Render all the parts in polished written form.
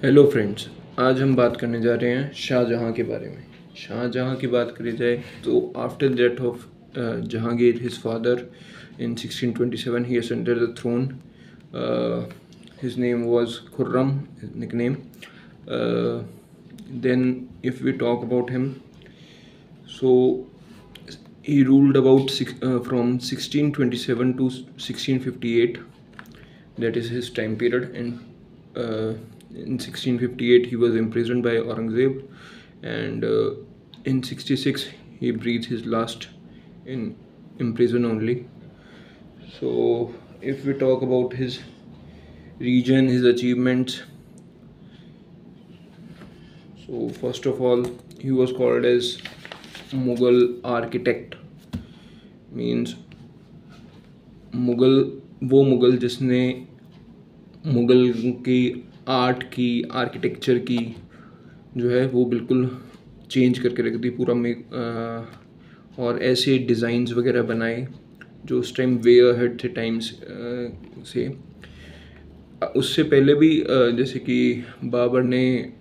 Hello friends, आज हम बात करने जा रहे हैं शाहजहाँ के बारे में। शाहजहाँ की बात करी जाए तो after death of Jahangir his father in 1627 he ascended the throne. His name was Khurram, his nickname. Uh, then if we talk about him, so he ruled from 1627 to 1658. That is his time period, and in 1658 he was imprisoned by Aurangzeb, and in 66 he breathed his last in prison only. So if we talk about his region, his achievements, so first of all he was called as Mughal architect. Means वो मुग़ल जिसने मुग़ल की art की, architecture की जो है वो बिल्कुल change करके रख दी पूरा और ऐसे डिज़ाइंस वगैरह बनाए जो उस टाइम वे अहेड थे टाइम्स से। उससे पहले भी जैसे कि बाबर ने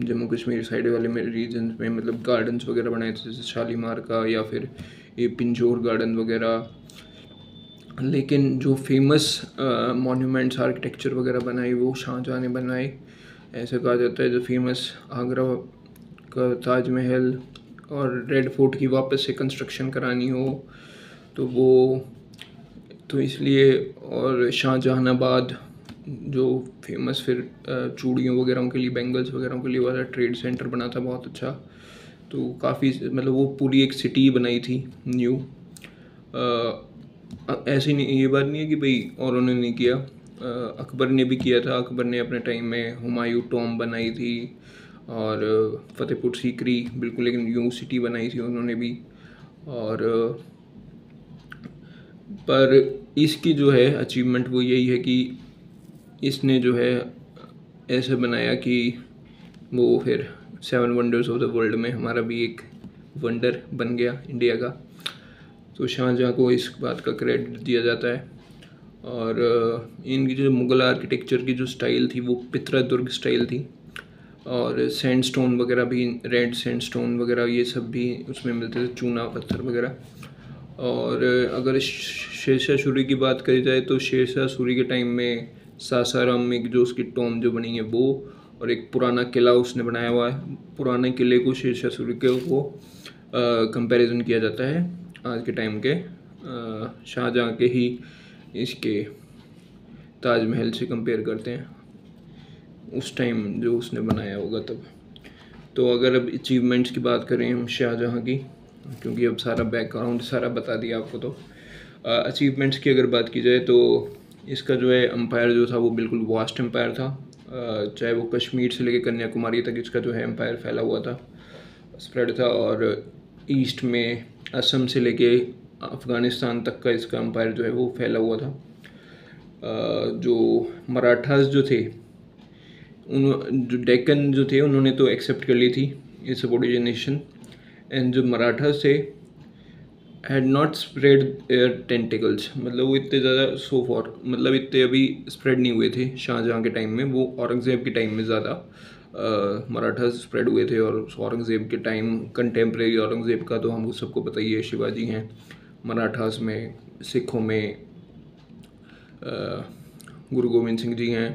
जम्मू कश्मीर साइड वाले में रीजन में मतलब गार्डन्स वगैरह बनाए थे, जैसे शालीमार का या फिर ये पिंजौर गार्डन वगैरह। लेकिन जो फेमस मॉन्यूमेंट्स आर्किटेक्चर वगैरह बनाई वो शाहजहाँ ने बनाए। ऐसा कहा जाता है जो फेमस आगरा का ताजमहल और रेड फोर्ट की वापस से कंस्ट्रक्शन करानी हो तो वो तो इसलिए, और शाहजहानाबाद जो फेमस फिर चूड़ियों वगैरह के लिए, बैंगल्स वगैरह के लिए वाला ट्रेड सेंटर बना था बहुत अच्छा। तो काफ़ी मतलब वो पूरी एक सिटी बनाई थी न्यू। ऐसे नहीं, ये बात नहीं है कि भाई और उन्होंने नहीं किया, अकबर ने भी किया था। अकबर ने अपने टाइम में हुमायूं टॉम बनाई थी और फतेहपुर सीकरी बिल्कुल एक न्यू सिटी बनाई थी उन्होंने भी। और पर इसकी जो है अचीवमेंट वो यही है कि इसने जो है ऐसे बनाया कि वो फिर 7 वंडर्स ऑफ द वर्ल्ड में हमारा भी एक वंडर बन गया इंडिया का। तो शाहजहाँ को इस बात का क्रेडिट दिया जाता है। और इनकी जो मुग़ल आर्किटेक्चर की जो स्टाइल थी वो पित्रदुर्ग स्टाइल थी, और सैंडस्टोन वगैरह भी, रेड सैंडस्टोन वगैरह ये सब भी उसमें मिलते थे, चूना पत्थर वगैरह। और अगर शेरशाह सूरी की बात करी जाए तो शेरशाह सूरी के टाइम में सासाराम में जो उसकी टॉम जो बनी है वो, और एक पुराना किला उसने बनाया हुआ है। पुराने किले को शेरशाह सूरी के वो कंपैरिजन किया जाता है आज के टाइम के शाहजहाँ के ही इसके ताजमहल से कंपेयर करते हैं उस टाइम जो उसने बनाया होगा तब। तो अगर अब अचीवमेंट्स की बात करें हम शाहजहाँ की, क्योंकि अब सारा बैकग्राउंड सारा बता दिया आपको, तो अचीवमेंट्स की अगर बात की जाए तो इसका जो है एम्पायर जो था वो बिल्कुल वास्ट एम्पायर था। चाहे वो कश्मीर से लेकर कन्याकुमारी तक इसका जो है एम्पायर फैला हुआ था, स्प्रेड था। और ईस्ट में असम से लेके अफ़गानिस्तान तक का इसका एम्पायर जो है वो फैला हुआ था। जो मराठास जो थे जो डेक्कन जो थे उन्होंने तो एक्सेप्ट कर ली थी ये सबऑर्डिनेशन, एंड जो मराठास थे had not spread air tentacles, मतलब वो इतने ज़्यादा सो फॉर मतलब इतने अभी स्प्रेड नहीं हुए थे शाहजहाँ के टाइम में। वो औरंगज़ेब के टाइम में ज़्यादा मराठास स्प्रेड हुए थे। और औरंगज़ेब के टाइम कंटेम्प्रेरी औरंगज़ेब का तो हमको सबको पता ही है, शिवाजी हैं मराठास में, सिखों में गुरु गोविंद सिंह जी हैं,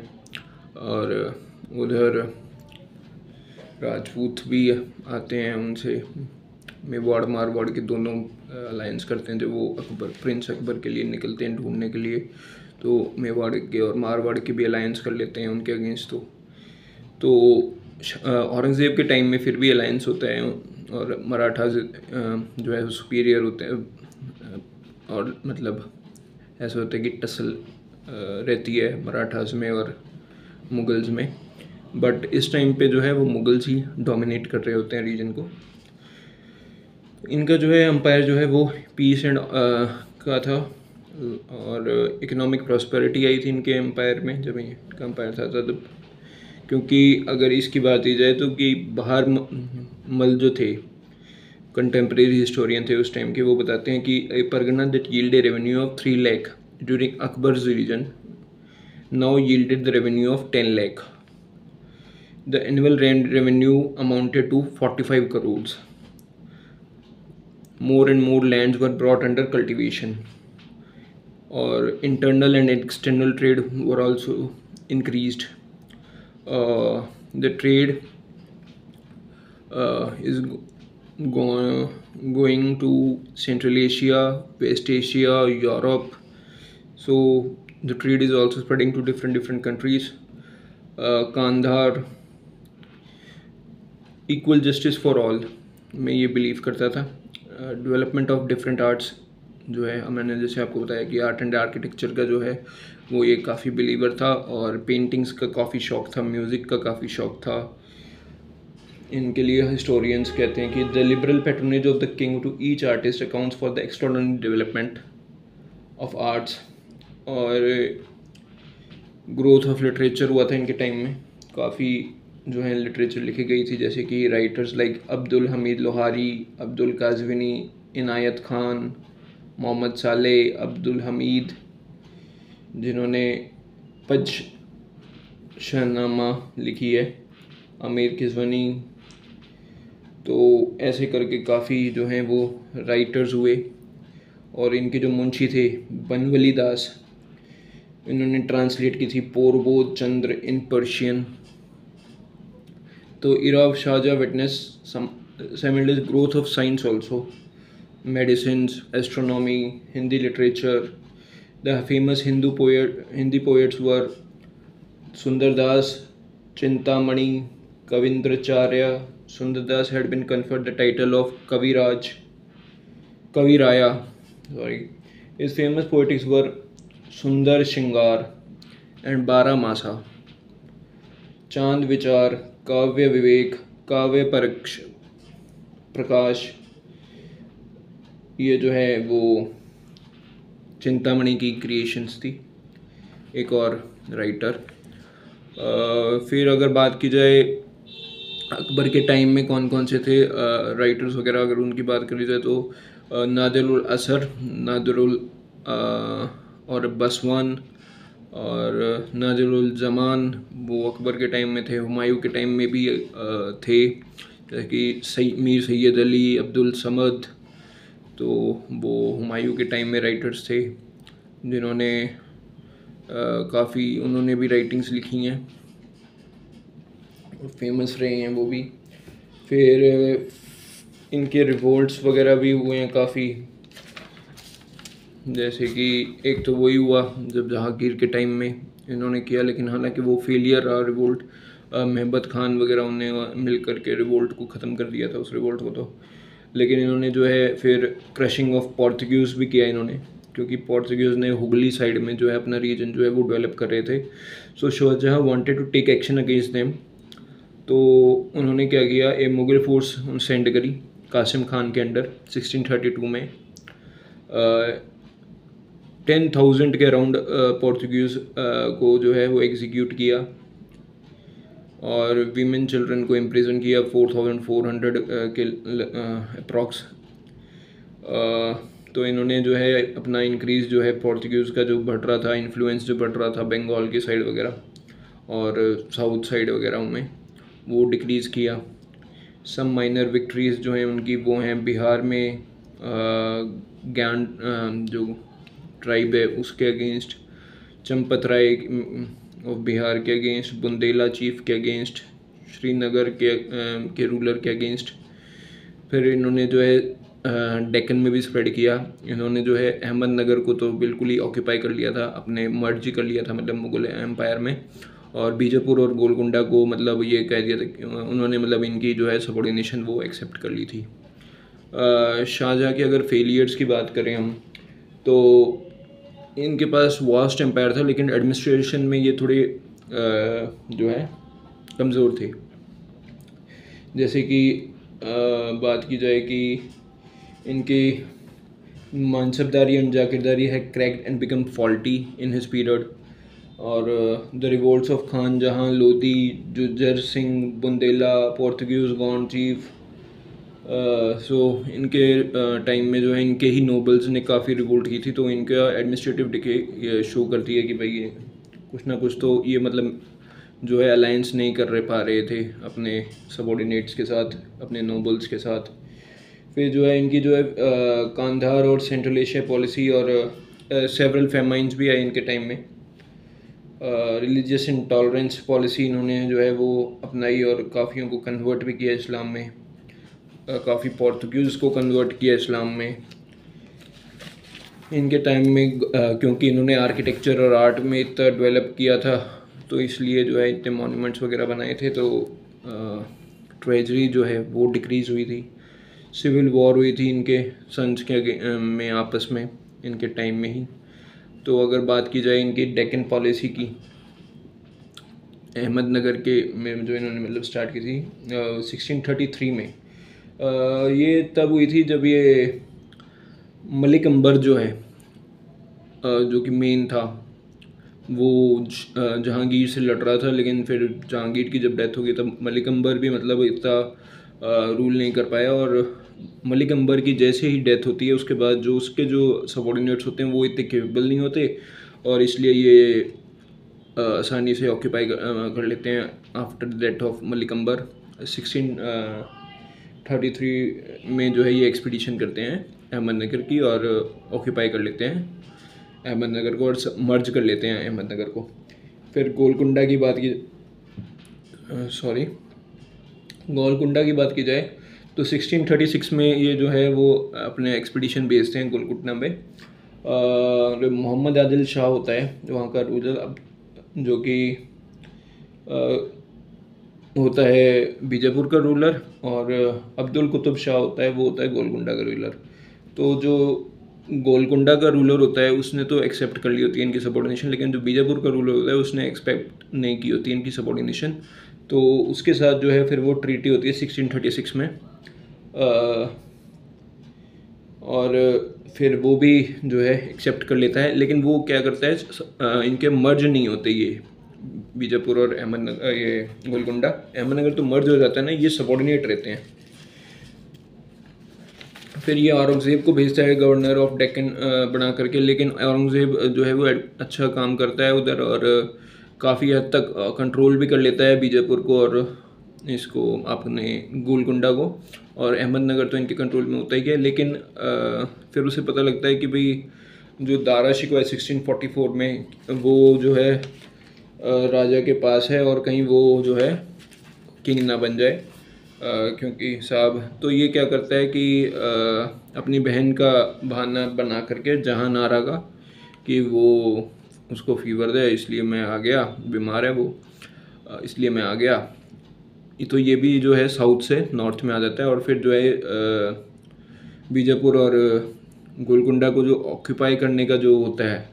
और उधर राजपूत भी आते हैं, उनसे मेवाड़ मारवाड़ के दोनों अलायंस करते हैं जब वो प्रिंस अकबर के लिए निकलते हैं ढूंढने के लिए, तो मेवाड़ के और मारवाड़ के भी अलायंस कर लेते हैं उनके अगेंस्ट। तो औरंगज़ेब के टाइम में फिर भी अलायंस होता है और मराठा जो है सुपीरियर होते हैं, और मतलब ऐसा होता है कि टसल रहती है मराठास में और मुगल्स में। बट इस टाइम पे जो है वो मुगल्स ही डोमिनेट कर रहे होते हैं रीजन को। इनका जो है एम्पायर जो है वो पीस एंड का था, और इकोनॉमिक प्रॉस्पेरिटी आई थी इनके एम्पायर में जब इनका एम्पायर था तब। क्योंकि अगर इसकी बात की जाए तो कि बाहर मल जो थे कंटेम्प्रेरी हिस्टोरियन थे उस टाइम के, वो बताते हैं कि a pargana that yield a revenue of 3 lakh during Akbar's reign now yielded the revenue of 10 lakh. The annual revenue amounted to 45 crores. More and more lands were brought under cultivation, or internal and external trade were also increased. The trade is going to Central Asia, West Asia, Europe. So the trade is also spreading to different countries. Kandahar, equal justice for all, मैं ये believe करता था. Development of different arts जो है, मैंने जैसे आपको बताया कि आर्ट एंड आर्किटेक्चर का जो है वो ये काफ़ी बिलीवर था, और पेंटिंग्स का काफ़ी शौक़ था, म्यूज़िक का काफ़ी शौक़ था. इनके लिए हिस्टोरियंस कहते हैं कि the liberal patronage of the king to each artist accounts for the extraordinary development of arts. और ग्रोथ ऑफ लिटरेचर हुआ था इनके टाइम में, काफ़ी जो है लिटरेचर लिखी गई थी, जैसे कि राइटर्स लाइक अब्दुल हमीद लोहारी, अब्दुल काज़विनी, इनायत खान, मोहम्मद सालेह, अब्दुल हमीद, जिन्होंने पजशाहनामा लिखी है, आमिर किज़वानी. तो ऐसे करके काफ़ी जो हैं वो राइटर्स हुए. और इनके जो मुंशी थे बनवली दास, इन्होंने ट्रांसलेट की थी पोरबोध चंद्र इन पर्शियन. तो era of Shahjahan witnessed some simultaneous growth of science also, medicines, astronomy, Hindi literature. The famous Hindi poets were Sundar Das, Chintamani, Kavindracharya. Sundar Das had been conferred the title of Kaviraya. His famous poetics were Sundar Shingar and Bara Masa, Chand Vichar, काव्य विवेक, काव्य प्रकाश. ये जो है वो चिंतामणि की creations थी, एक और राइटर. फिर अगर बात की जाए अकबर के टाइम में कौन कौन से थे राइटर्स वगैरह, अगर उनकी बात करी जाए तो नादिरुल असर, नादिरुल और बसवान और नादिरुल ज़मान, वो अकबर के टाइम में थे. हुमायूं के टाइम में भी थे, जैसे कि मीर सैयद अली, अब्दुल समद. तो वो हुमायूं के टाइम में राइटर्स थे, जिन्होंने काफ़ी उन्होंने भी राइटिंग्स लिखी हैं और फेमस रहे हैं वो भी. फिर इनके रिवोल्ट्स वगैरह भी हुए हैं काफ़ी, जैसे कि एक तो वही हुआ जब जहांगीर के टाइम में इन्होंने किया, लेकिन हालांकि वो फेलियर रहा रिवोल्ट. महबत खान वगैरह उन्होंने मिल कर के रिवोल्ट को ख़त्म कर दिया था, उस रिवोल्ट को तो. लेकिन इन्होंने जो है फिर क्रशिंग ऑफ पोर्तुगीज़ भी किया इन्होंने, क्योंकि पोर्तुगीज़ ने हुगली साइड में जो है अपना रीजन जो है वो डेवलप कर रहे थे. So Shah Jahan wanted to take action against them. तो उन्होंने क्या किया, एक मुग़ल फोर्स सेंड करी कासिम खान के अंडर 1632 में. 10,000 के अराउंड पोर्तुगीज़ को जो है वो एग्जीक्यूट किया, और वीमेन चिल्ड्रन को इम्प्रिजन किया 4,400 के अप्रॉक्स. तो इन्होंने जो है अपना इंक्रीज़ जो है पोर्तुगीज़ का जो बढ़ रहा था, इन्फ्लुएंस जो बढ़ रहा था बंगाल की साइड वगैरह और साउथ साइड वगैरह में, वो डिक्रीज़ किया. सम माइनर विक्ट्रीज़ जो हैं उनकी वो हैं बिहार में ज्ञान जो ट्राइब है उसके अगेंस्ट, चंपत राय ऑफ बिहार के अगेंस्ट, बुंदेला चीफ के अगेंस्ट, श्रीनगर के रूलर के अगेंस्ट. फिर इन्होंने जो है डेक्कन में भी स्प्रेड किया. इन्होंने जो है अहमदनगर को तो बिल्कुल ही ऑक्यूपाई कर लिया था, अपने मर्ज कर लिया था मतलब मुग़ल एम्पायर में. और बीजापुर और गोलकुंडा को मतलब ये कह दिया था उन्होंने, मतलब इनकी जो है सबॉर्डिनेशन वो एक्सेप्ट कर ली थी. शाहजहाँ के अगर फेलियर्स की बात करें हम, तो इनके पास वास्ट एम्पायर था, लेकिन एडमिनिस्ट्रेशन में ये थोड़े जो है कमज़ोर थे. जैसे कि बात की जाए कि इनकी मनसबदारी एंड जागीरदारी है cracked and become faulty in his period. और the revolts of Khan Jahan, Lodi, Jujhar Singh, Bundela, Portuguese gone chief. So इनके टाइम में जो है इनके ही नोबल्स ने काफ़ी रिवोल्ट की थी. तो इनका एडमिनिस्ट्रेटिव डिके ये शो करती है कि भाई ये कुछ ना कुछ तो ये मतलब जो है अलायंस नहीं कर पा रहे थे अपने सबॉर्डिनेट्स के साथ, अपने नोबल्स के साथ। फिर जो है इनकी जो है कांधार और सेंट्रल एशिया पॉलिसी और सेवरल फेमाइंस भी आई इनके टाइम में। रिलीजियस इंटॉलरेंस पॉलिसी इन्होंने जो है वो अपनाई और काफ़ियों को कन्वर्ट भी किया इस्लाम में, काफ़ी पोर्तुगीज़ को कन्वर्ट किया इस्लाम में इनके टाइम में, क्योंकि इन्होंने आर्किटेक्चर और आर्ट में इतना डेवलप किया था, तो इसलिए जो है इतने मॉन्यूमेंट्स वगैरह बनाए थे। तो ट्रेजरी जो है वो डिक्रीज़ हुई थी, सिविल वॉर हुई थी इनके सन्स के में आपस में इनके टाइम में ही। तो अगर बात की जाए इनकी डेक्कन पॉलिसी की, अहमदनगर के में जो इन्होंने मतलब स्टार्ट की थी 1633 में, ये तब हुई थी जब ये मलिक अंबर जो है जो कि मेन था, वो जहांगीर से लड़ रहा था, लेकिन फिर जहांगीर की जब डेथ हो गई तब मलिक अंबर भी मतलब इतना रूल नहीं कर पाया। और मलिक अंबर की जैसे ही डेथ होती है उसके बाद जो उसके जो सबॉर्डिनेट्स होते हैं वो इतने कैपेबल नहीं होते, और इसलिए ये आसानी से ऑक्यूपाई कर लेते हैं after the death of Malik Ambar. 1633 में जो है ये एक्सपीडिशन करते हैं अहमदनगर की और ऑक्यूपाई कर लेते हैं अहमदनगर को और मर्ज कर लेते हैं अहमदनगर को। फिर गोलकुंडा की बात की गोलकुंडा की बात की जाए तो 1636 में ये जो है वो अपने एक्सपीडिशन भेजते हैं गोलकुंडा में। मोहम्मद आदिल शाह होता है जो वहाँ का रूलर, अब जो कि होता है बीजापुर का रूलर, और अब्दुल कुतुब शाह होता है, वो होता है गोलकुंडा का रूलर। तो जो गोलकुंडा का रूलर होता है उसने तो एक्सेप्ट कर ली होती है इनकी सबॉर्डिनेशन, लेकिन जो बीजापुर का रूलर होता है उसने एक्सपेक्ट नहीं की होती इनकी सबॉर्डिनेशन। तो उसके साथ जो है फिर वो ट्रीटी होती है 1636 में, और फिर वो भी जो है एक्सेप्ट कर लेता है। लेकिन वो क्या करता है, इनके मर्ज नहीं होते ये बीजापुर और अहमदनगर, ये गोलकुंडा। अहमदनगर तो मर्ज हो जाता है ना, ये सबॉर्डिनेट रहते हैं। फिर ये औरंगज़ेब को भेजता है गवर्नर ऑफ डेक्कन बना करके, लेकिन औरंगज़ेब जो है वो अच्छा काम करता है उधर और काफ़ी हद तक कंट्रोल भी कर लेता है बीजापुर को और इसको अपने गोलकुंडा को, और अहमदनगर तो इनके कंट्रोल में होता ही है। लेकिन फिर उसे पता लगता है कि भाई जो दारा शिकोह है 1644 में वो जो है राजा के पास है और कहीं वो जो है किंग ना बन जाए, क्योंकि साहब तो ये क्या करता है कि अपनी बहन का बहाना बना करके जहां नारा का कि वो उसको फीवर है इसलिए मैं आ गया, बीमार है वो इसलिए मैं आ गया। तो ये भी जो है साउथ से नॉर्थ में आ जाता है और फिर जो है बीजापुर और गोलकुंडा को जो ऑक्यूपाई करने का जो होता है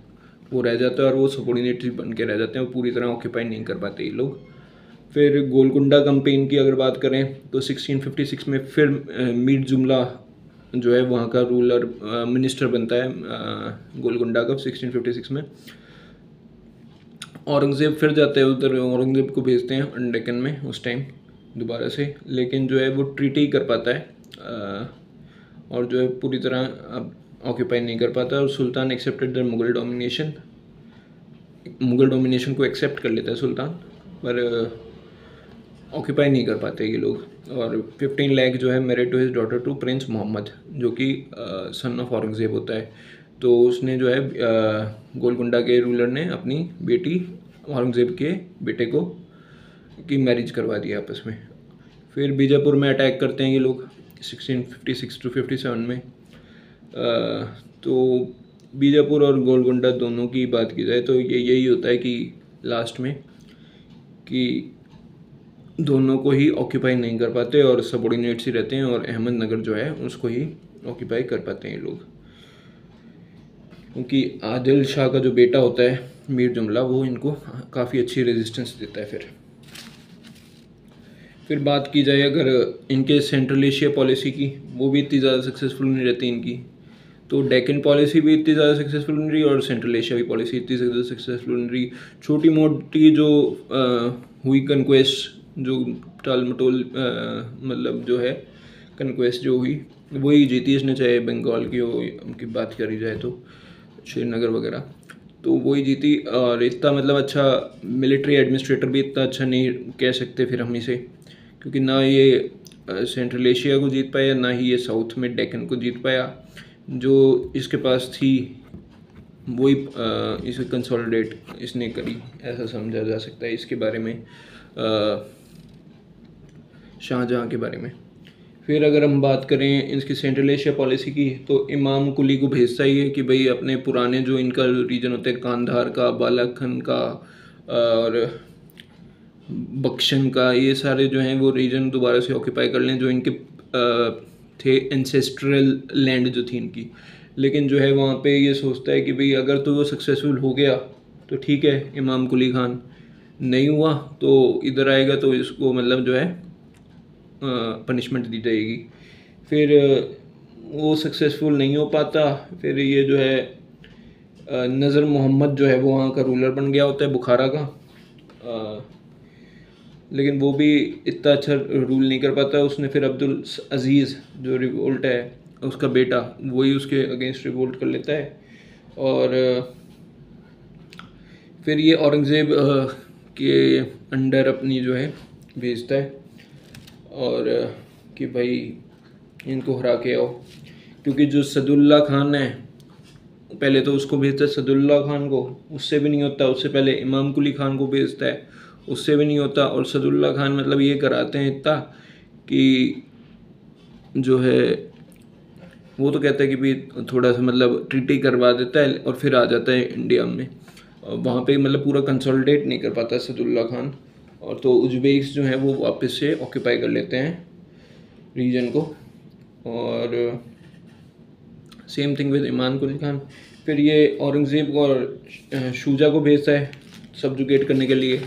वो रह जाता है और वो सबॉर्डिनेट बन के रह जाते हैं, वो पूरी तरह ऑक्यूपाई नहीं कर पाते ये लोग। फिर गोलकुंडा कैंपेन की अगर बात करें तो 1656 में फिर मीर जुमला जो है वहाँ का रूलर मिनिस्टर बनता है गोलकुंडा का 1656 में। औरंगज़ेब फिर जाते हैं उधर, औरंगज़ेब को भेजते हैं डेक्कन में उस टाइम दोबारा से, लेकिन जो है वो ट्रीटी कर पाता है और जो है पूरी तरह अब ऑक्यूपाई नहीं कर पाता। और सुल्तान एक्सेप्टेड द मुगल डोमिनेशन को एक्सेप्ट कर लेता है सुल्तान, पर ऑक्यूपाई नहीं कर पाते ये लोग। और 15 लाख जो है married to his daughter to prince Mohammad जो कि सन ऑफ औरंगज़ेब होता है। तो उसने जो है गोलकुंडा के रूलर ने अपनी बेटी औरंगज़ेब के बेटे को की मैरिज करवा दिया आपस में। फिर बीजापुर में अटैक करते हैं ये लोग 1656 to 57 में। तो बीजापुर और गोलकुंडा दोनों की बात की जाए तो ये यही होता है कि लास्ट में कि दोनों को ही ऑक्यूपाई नहीं कर पाते और सबॉर्डिनेट्स ही रहते हैं, और अहमदनगर जो है उसको ही ऑक्यूपाई कर पाते हैं ये लोग, क्योंकि आदिल शाह का जो बेटा होता है मीर जुमला वो इनको काफ़ी अच्छी रेजिस्टेंस देता है। फिर बात की जाए अगर इनके सेंट्रल एशिया पॉलिसी की, वो भी इतनी ज़्यादा सक्सेसफुल नहीं रहती इनकी। तो डेक्कन पॉलिसी भी इतनी ज़्यादा सक्सेसफुल नहीं रही और सेंट्रल एशिया की पॉलिसी इतनी ज़्यादा सक्सेसफुल नहीं रही। छोटी मोटी जो हुई कन्क्वेस्ट, जो टाल मटोल मतलब जो है कन्क्वेस्ट जो हुई वही जीती इसने, चाहे बंगाल की हो उनकी बात करी जाए तो श्रीनगर वगैरह। तो वही जीती। और इतना मतलब अच्छा मिलिट्री एडमिनिस्ट्रेटर भी इतना अच्छा नहीं कह सकते फिर हम इसे, क्योंकि ना ये सेंट्रल एशिया को जीत पाया, ना ही ये साउथ में डेक्कन को जीत पाया। जो इसके पास थी वही इसे कंसोलिडेट इसने करी, ऐसा समझा जा सकता है इसके बारे में, शाहजहाँ के बारे में। फिर अगर हम बात करें इसकी सेंट्रल एशिया पॉलिसी की, तो इमाम कुली को भेजता ही है कि भाई अपने पुराने जो इनका रीजन होते हैं, कांधार का, बालाखन का और बख्शन का, ये सारे जो हैं वो रीजन दोबारा से ऑक्यूपाई कर लें, जो इनके थे एंसेस्ट्रल लैंड जो थी इनकी। लेकिन जो है वहाँ पे ये सोचता है कि भाई अगर तो वो सक्सेसफुल हो गया तो ठीक है, इमाम कुली खान, नहीं हुआ तो इधर आएगा तो इसको मतलब जो है पनिशमेंट दी जाएगी। फिर वो सक्सेसफुल नहीं हो पाता, फिर ये जो है नज़र मोहम्मद जो है वो वहाँ का रूलर बन गया होता है बुखारा का, लेकिन वो भी इतना अच्छा रूल नहीं कर पाता। उसने फिर अब्दुल अजीज़ जो रिवोल्ट है उसका बेटा, वही उसके अगेंस्ट रिवोल्ट कर लेता है। और फिर ये औरंगज़ेब के अंडर अपनी जो है भेजता है और कि भाई इनको हरा के आओ, क्योंकि जो सदुल्ला खान है पहले तो उसको भेजता है सदुल्ला खान को, उससे भी नहीं होता। उससे पहले इमाम कुली खान को भेजता है, उससे भी नहीं होता। और सदुल्ला खान मतलब ये कराते हैं इतना कि जो है वो तो कहता है कि भी थोड़ा सा मतलब ट्रीटी करवा देता है और फिर आ जाता है इंडिया में। वहाँ पे मतलब पूरा कंसोलिडेट नहीं कर पाता सदुल्ला खान, और तो उज़्बेक्स जो हैं वो वापस से ऑक्यूपाई कर लेते हैं रीजन को। और सेम थिंग विद इमाम कुली खान। फिर ये औरंगज़ेब को और शुजा को भेजता है सब्जुगेट करने के लिए।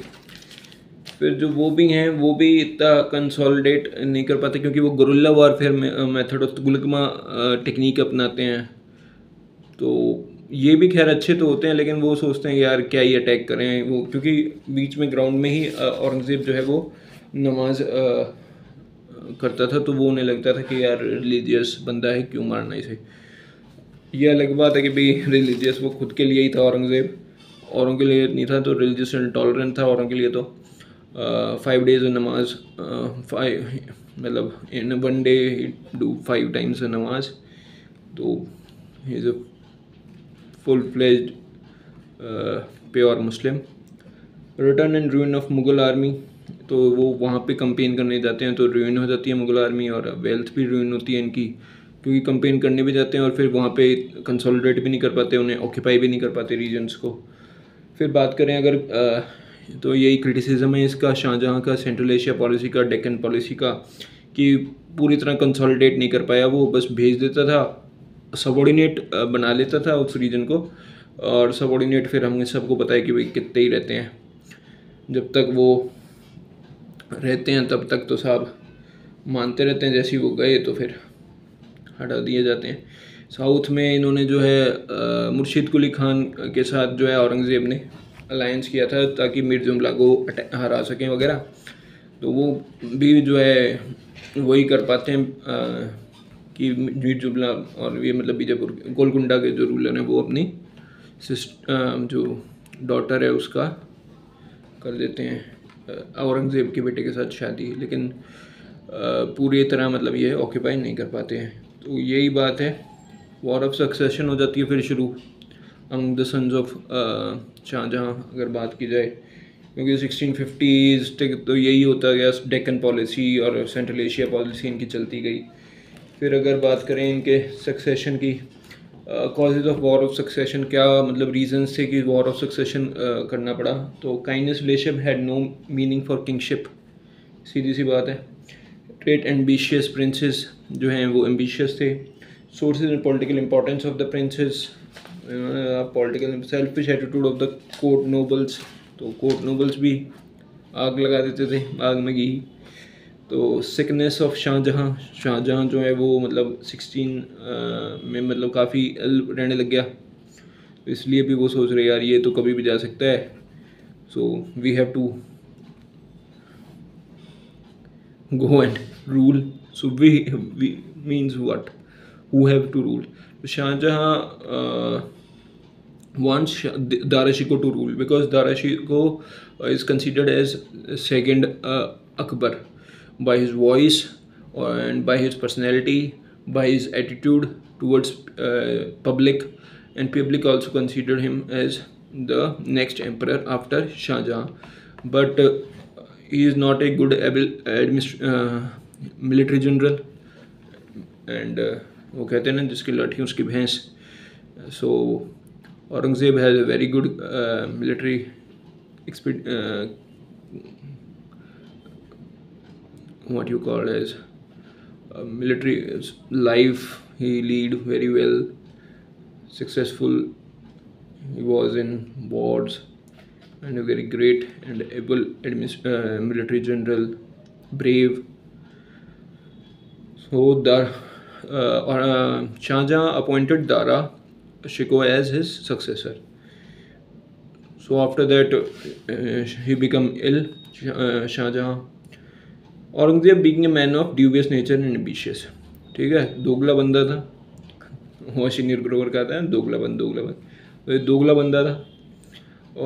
फिर जो वो भी हैं वो भी इतना कंसोलिडेट नहीं कर पाते, क्योंकि वो गुरिल्ला वॉरफेयर मेथड ऑफ तुगलकमा टेक्निक अपनाते हैं। तो ये भी खैर अच्छे तो होते हैं, लेकिन वो सोचते हैं यार क्या ही अटैक करें वो, क्योंकि बीच में ग्राउंड में ही औरंगज़ेब जो है वो नमाज करता था, तो वो उन्हें लगता था कि यार रिलीजियस बंदा है, क्यों मारना इसे। ये अलग बात है कि भाई रिलीजियस वो खुद के लिए ही था औरंगज़ेब, औरों के लिए नहीं था। तो रिलीजियस इंटॉलरेंट था औरों के लिए। तो 5 days नमाज, 5 मतलब इन 1 day डू 5 times नमाज। तो ही is a full fledged pure Muslim. Return and ruin of Mughal army, तो वो वहाँ पे कंपेन करने जाते हैं तो रूइन हो जाती है मुग़ल आर्मी, और वेल्थ भी रूइन होती है इनकी, क्योंकि कंपेन करने भी जाते हैं और फिर वहाँ पे कंसोलिडेट भी नहीं कर पाते, उन्हें ऑक्यूपाई भी नहीं कर पाते रीजन्स को। फिर बात करें अगर तो यही क्रिटिसिज्म है इसका शाहजहाँ का सेंट्रल एशिया पॉलिसी का, डेक्कन पॉलिसी का, कि पूरी तरह कंसोलिडेट नहीं कर पाया। वो बस भेज देता था, सबॉर्डिनेट बना लेता था उस रीजन को, और सबॉर्डिनेट फिर हमने सबको पता है कि भाई कितने ही रहते हैं, जब तक वो रहते हैं तब तक तो साहब मानते रहते हैं, जैसे ही वो गए तो फिर हटा दिए जाते हैं। साउथ में इन्होंने जो है मुर्शिद कुली खान के साथ जो है औरंगज़ेब ने अलायंस किया था ताकि मीर जुमला को हरा सकें वगैरह। तो वो भी जो है वही कर पाते हैं कि मीर जुमला और ये मतलब बीजापुर गोलकुंडा के जो रूलर हैं वो अपनी जो डॉटर है उसका कर देते हैं औरंगज़ेब के बेटे के साथ शादी, लेकिन पूरी तरह मतलब ये ऑक्यूपाई नहीं कर पाते हैं। तो यही बात है, वॉर ऑफ सक्सेशन हो जाती है फिर शुरू among the sons of Shahjahan अगर बात की जाए, क्योंकि 1650s तक तो यही होता गया, डेक्कन पॉलिसी और सेंट्रल एशिया पॉलिसी इनकी चलती गई। फिर अगर बात करें इनके सक्सेशन की, causes of war of succession, क्या मतलब रीजंस थे कि वॉर ऑफ सक्सेशन करना पड़ा। तो kindness relation had no meaning for kingship, सीधी सी बात है। ग्रेट एम्बिशियस प्रिंसेस जो हैं वो एम्बिशियस थे। Sources and political importance of the princess, political selfish attitude of the court nobles, तो कोर्ट नोबल्स भी आग लगा देते थे, आग में घी। तो सिकनेस ऑफ शाहजहाँ, शाहजहाँ जो है वो मतलब 16 में मतलब काफ़ी रहने लग गया, तो इसलिए भी वो सोच रहे यार ये तो कभी भी जा सकता है, so we have to go and rule. So we means what, who have to rule. Shahjahan wants Dara Shikoh to rule, because Dara Shikoh is considered as second Akbar by his voice and by his personality, by his attitude towards public, and public also consider him as the next emperor after Shah Jahan. But he is not a good military general, and वो कहते हैं ना जिसकी लाठी उसकी भैंस. So Aurangzeb has a very good military what you call as military life. He lead very well, successful. He was in wars and a very great and able military general, brave. So Shah Jahan appointed Dara Shikoh as his successor. So after that he became ill, Shah Jahan. Aurangzeb being a man of dubious nature and ambitious. ठीक है, दोगला बंदा था. वॉशिनियर ग्रोवर कहता है दोगला बंद. तो ये दोगला बंदा था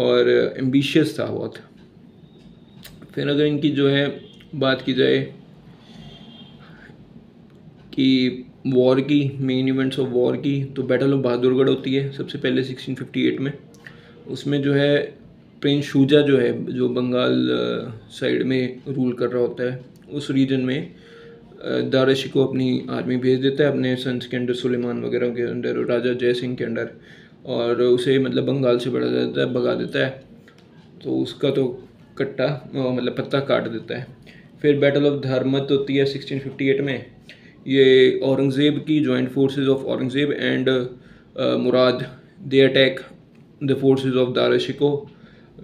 और एम्बिशियस था बहुत. फिर अगर इनकी जो है बात की जाए कि वॉर की, मेन इवेंट्स ऑफ वॉर की, तो बैटल ऑफ बहादुरगढ़ होती है सबसे पहले 1658 में. उसमें जो है प्रिंस शुजा जो है, जो बंगाल साइड में रूल कर रहा होता है, उस रीजन में दारा शिकोह अपनी आर्मी भेज देता है अपने सन्स के अंडर, सुलेमान वगैरह के अंडर, राजा जय सिंह के अंडर, और उसे मतलब बंगाल से भगा देता है. तो उसका तो कट्टा मतलब पत्ता काट देता है. फिर बैटल ऑफ धर्मत होती है 1658 में. ये औरंगज़ेब की joint forces of Aurangzeb and Murad, they attack the forces of Dara Shikoh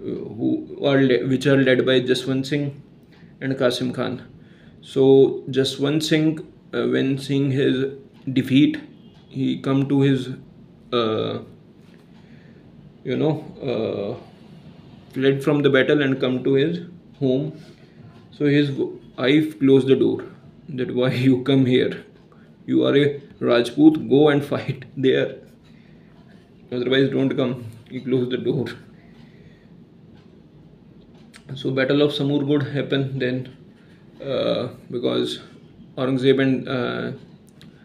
which are led by Jaswant Singh and Qasim Khan. So Jaswant Singh, when seeing his defeat, he come to his fled from the battle and come to his home. So his wife closed the door, that why you come here, you are a Rajput, go and fight there, otherwise don't come. He closed the door. So battle of Samurgud happened then, because Aurangzeb and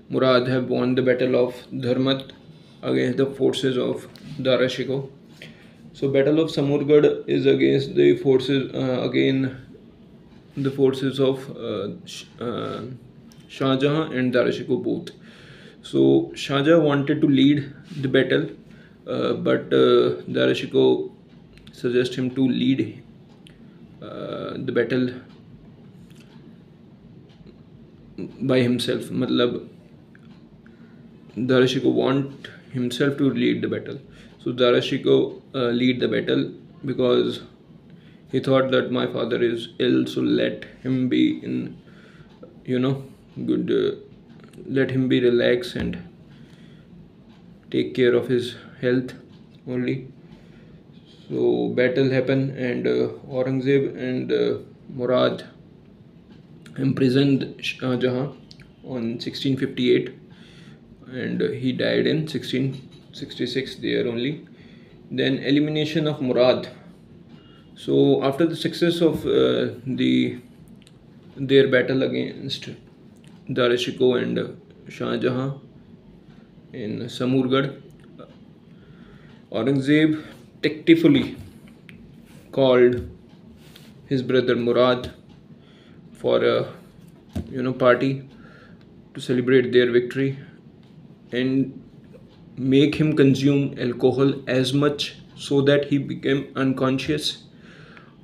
Murad have won the battle of Dharmat against the forces of Dara Shikoh. So battle of Samurgud is against the forces the forces of Shah Jahan and Dara Shikoh both. So Shah Jahan wanted to lead the battle, but Dara Shikoh suggested him to lead the battle by himself. मतलब Dara Shikoh want himself to lead the battle. So Dara Shikoh lead the battle because he thought that my father is ill, so let him be in good, let him be relaxed and take care of his health only. So battle happened and Aurangzeb and Murad imprisoned Shah Jahan on 1658 and he died in 1666 there only. Then elimination of Murad. So after the success of their battle against Dara Shikoh and Shah Jahan in Samurgad, Aurangzeb tactfully called his brother Murad for a party to celebrate their victory and make him consume alcohol as much so that he became unconscious.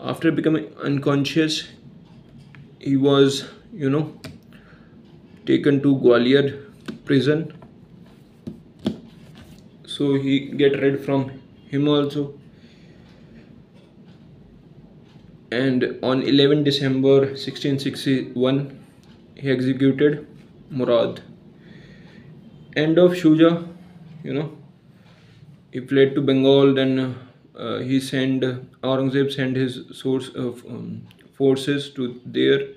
After becoming unconscious, he was taken to Gwalior prison, so he get rid from him also. And on 11 December 1661 he executed Murad. End of Shuja, he fled to Bengal. Then Aurangzeb sent his forces to there.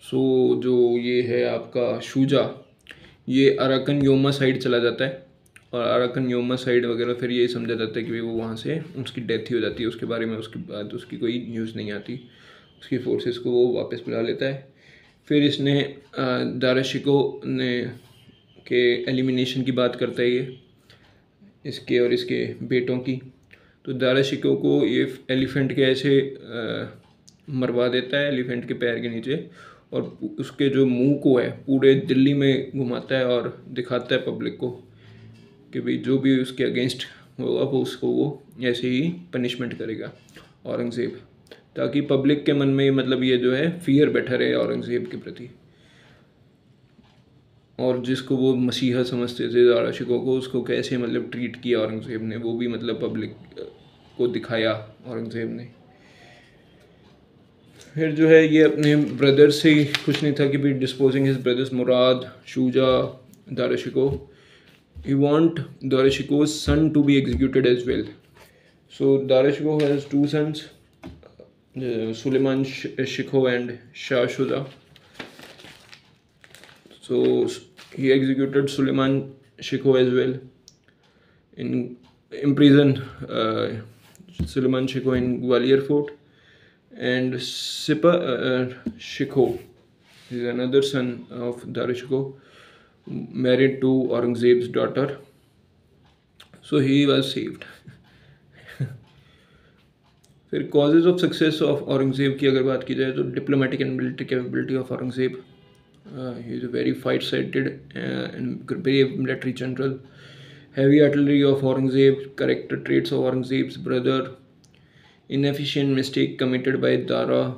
So जो ये है आपका शुजा, ये Arakan Yoma side चला जाता है और Arakan Yoma side वगैरह फिर ये समझा जाता है कि वो वहाँ से उसकी डेथ ही हो जाती है, उसके बारे में उसके बाद उसकी कोई न्यूज़ नहीं आती, उसकी फोर्सेस को वो वापस बुला लेता है। फिर इसने दारा शिको ने के एलिमिनेशन की बात करता है ये इसके और इसके बेटों की। तो दारा शिको को ये एलिफेंट के ऐसे मरवा देता है एलिफेंट के पैर के नीचे, और उसके जो मुंह को है पूरे दिल्ली में घुमाता है और दिखाता है पब्लिक को कि भाई जो भी उसके अगेंस्ट होगा वो उसको वो ऐसे ही पनिशमेंट करेगा औरंगज़ेब, ताकि पब्लिक के मन में मतलब ये जो है फियर बैठा रहे औरंगज़ेब के प्रति। और जिसको वो मसीहा समझते थे दारा शिको को, उसको कैसे मतलब ट्रीट किया औरंगज़ेब ने, वो भी मतलब पब्लिक को दिखाया औरंगज़ेब ने। फिर जो है ये अपने ब्रदर से ही खुश नहीं था कि भी disposing his brothers Murad, Shuja, Dara Shikoh, he want Dara Shikoh's son to be executed as well. So Dara Shikoh has two sons, Suleiman Shikoh and Shah Shuja. So he executed Suleiman Shikoh as well, in imprisoned Suleiman Shikoh in Gwalior Fort, and Sipa Shikoh is another son of Dara Shikoh, married to Aurangzeb's daughter, so he was saved. फिर causes of success of Aurangzeb की अगर बात की जाए तो diplomatic and military capability of Aurangzeb, he is a very far sighted and brave military general, heavy artillery of Aurangzeb, character traits of Aurangzeb's brother, inefficient mistake committed by Dara,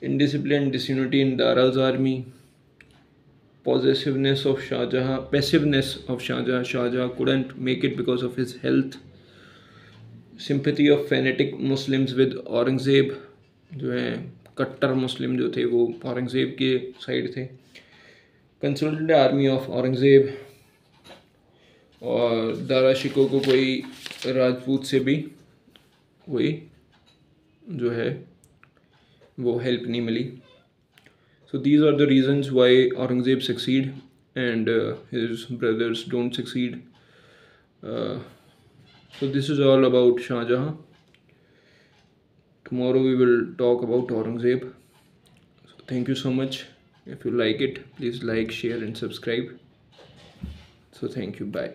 indiscipline and disunity in Dara's army, passiveness of Shah Jahan. Shah Jahan couldn't make it because of his health. Sympathy of fanatic Muslims with Aurangzeb, जो है कट्टर मुस्लिम जो थे वो औरंगज़ेब के side थे। Consulted army of Aurangzeb, और दारा शिको को कोई राजपूत से भी कोई जो है वो हेल्प नहीं मिली। So these are the reasons why Aurangzeb succeed and his brothers don't succeed. So this is all about Shah Jahan. Tomorrow we will talk about Aurangzeb. So thank you so much. If you like it, please like, share and subscribe. So thank you. Bye.